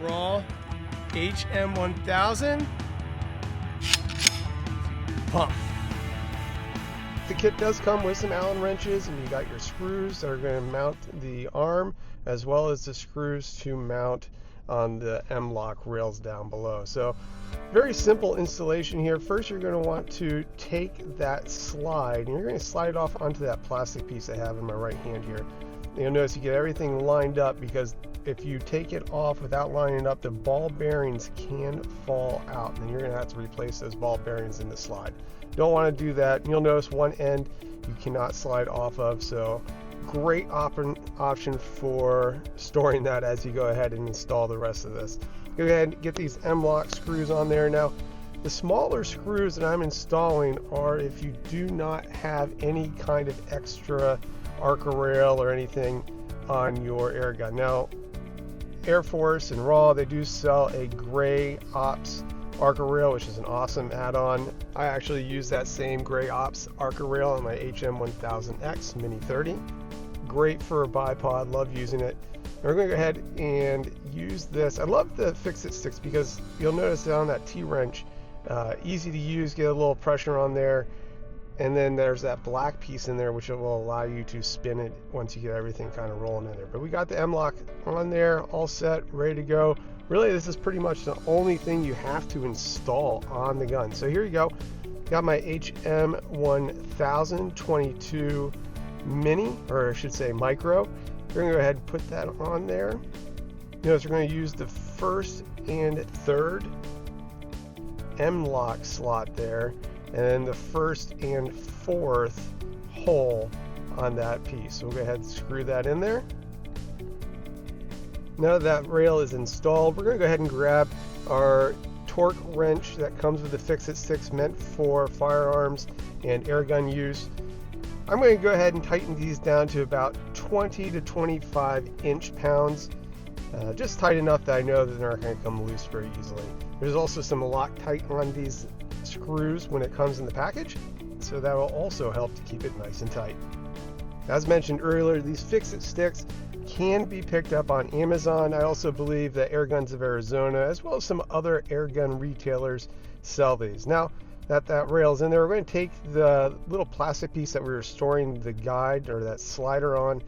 RAW HM1000 pump. The kit does come with some Allen wrenches, and you got your screws that are going to mount the arm, as well as the screws to mount on the M-Lok rails down below. So very simple installation here. First, you're going to want to take that slide and you're going to slide it off onto that plastic piece I have in my right hand here. You'll notice you get everything lined up, because if you take it off without lining it up, the ball bearings can fall out, and then you're going to have to replace those ball bearings in the slide. Don't want to do that. You'll notice one end you cannot slide off of, so great option for storing that as you go ahead and install the rest of this. Go ahead and get these M-Lok screws on there. Now, the smaller screws that I'm installing are if you do not have any kind of extra ARCA rail or anything on your air gun. Now, Air Force and RAW, they do sell a gray Ops ARCA rail, which is an awesome add-on. I actually use that same gray Ops ARCA rail on my HM1000X Mini 30. Great for a bipod, love using it. And we're going to go ahead and use this. I love the fix-it sticks because you'll notice down that T-wrench, easy to use, get a little pressure on there, and then there's that black piece in there which will allow you to spin it once you get everything kind of rolling in there. But we got the M-Lok on there, all set, ready to go. Really, this is pretty much the only thing you have to install on the gun. So here you go. Got my HM1000 22 Mini, or I should say Micro. We're going to go ahead and put that on there. Notice we're going to use the first and third M-Lok slot there, and then the first and fourth hole on that piece. So we'll go ahead and screw that in there. Now that rail is installed, we're going to go ahead and grab our torque wrench that comes with the fix-it sticks meant for firearms and airgun use. I'm going to go ahead and tighten these down to about 20 to 25 inch-pounds, just tight enough that I know that they're not going to come loose very easily. There's also some Loctite on these screws when it comes in the package, so that will also help to keep it nice and tight. As mentioned earlier, these fix-it sticks can be picked up on Amazon. I also believe that Airguns of Arizona, as well as some other airgun retailers, sell these. Now that rail's in there, we're going to take the little plastic piece that we were storing the guide or that slider on,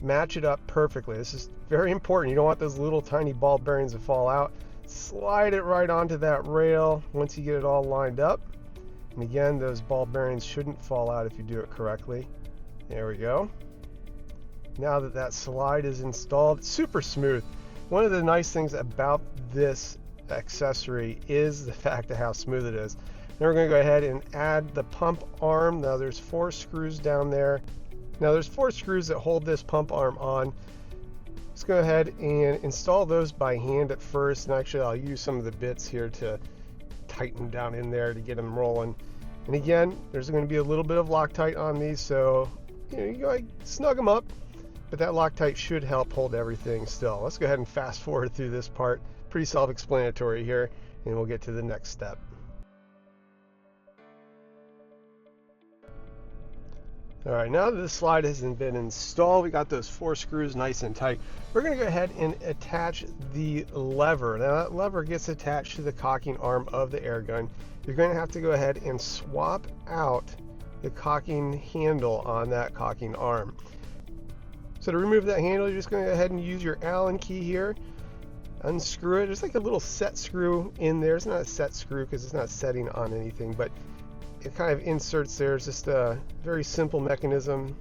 match it up perfectly. This is very important. You don't want those little tiny ball bearings to fall out. Slide it right onto that rail once you get it all lined up. And again, those ball bearings shouldn't fall out if you do it correctly. There we go. Now that that slide is installed, it's super smooth. One of the nice things about this accessory is the fact of how smooth it is. Now we're going to go ahead and add the pump arm. Now there's 4 screws down there. Now there's 4 screws that hold this pump arm on. Let's go ahead and install those by hand at first, and actually I'll use some of the bits here to tighten down in there to get them rolling. And again, there's going to be a little bit of Loctite on these, so you go like, snug them up, but that Loctite should help hold everything still. Let's go ahead and fast forward through this part. Pretty self-explanatory here, and we'll get to the next step. All right, now that the slide has been installed, we got those 4 screws nice and tight. We're going to go ahead and attach the lever. Now that lever gets attached to the cocking arm of the air gun. You're going to have to go ahead and swap out the cocking handle on that cocking arm. So to remove that handle, you're just going to go ahead and use your Allen key here. Unscrew it. There's like a little set screw in there. It's not a set screw because it's not setting on anything, but it kind of inserts there. It's just a very simple mechanism.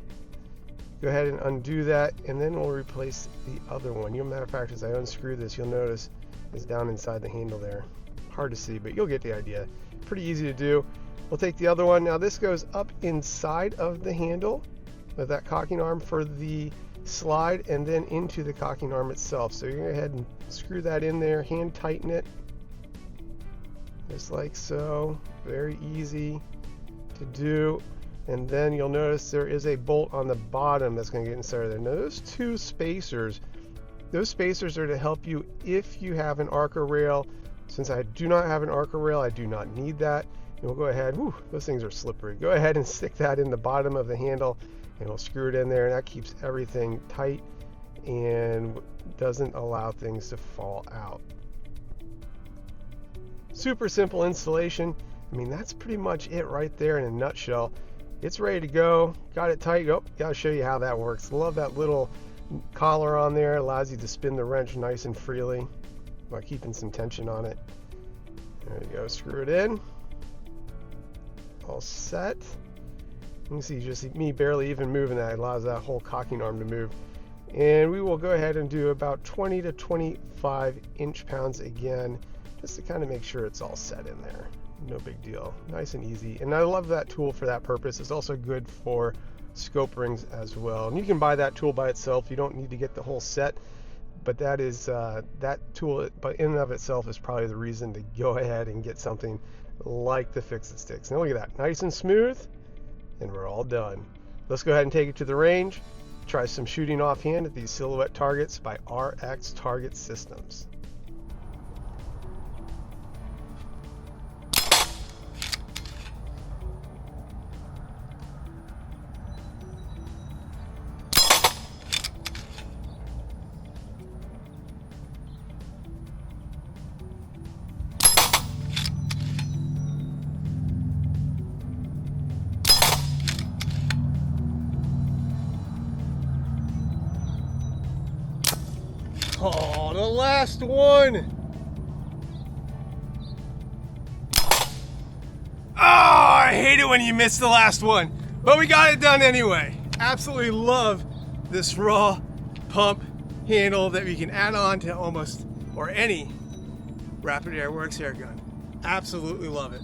Go ahead and undo that, and then we'll replace the other one. Matter of fact, as I unscrew this, you'll notice it's down inside the handle there. Hard to see, but you'll get the idea. Pretty easy to do. We'll take the other one. Now this goes up inside of the handle of that cocking arm for the slide, and then into the cocking arm itself. So you're going to go ahead and screw that in there, hand tighten it, just like so. Very easy to do. And then you'll notice there is a bolt on the bottom that's going to get inside there. Now those 2 spacers, those spacers are to help you if you have an ARCA rail. Since I do not have an ARCA rail, I do not need that. And we'll go ahead, those things are slippery. Go ahead and stick that in the bottom of the handle, and we'll screw it in there, and that keeps everything tight and doesn't allow things to fall out. Super simple installation. I mean, that's pretty much it right there in a nutshell. It's ready to go. Got it tight. Oh, gotta show you how that works. Love that little collar on there. Allows you to spin the wrench nice and freely while keeping some tension on it. There you go. Screw it in. All set. You can see just me barely even moving that. It allows that whole cocking arm to move. And we will go ahead and do about 20 to 25 inch-pounds again, just to kind of make sure it's all set in there. No big deal. Nice and easy. And I love that tool for that purpose. It's also good for scope rings as well. And you can buy that tool by itself. You don't need to get the whole set. But that is that tool, but in and of itself, is probably the reason to go ahead and get something like the Fix-It Sticks. Now look at that, nice and smooth, and we're all done. Let's go ahead and take it to the range. Try some shooting offhand at these silhouette targets by RX Target Systems. Oh, the last one! Oh, I hate it when you miss the last one, but we got it done anyway. Absolutely love this raw pump handle that we can add on to almost, or any Rapid Air Works air gun. Absolutely love it.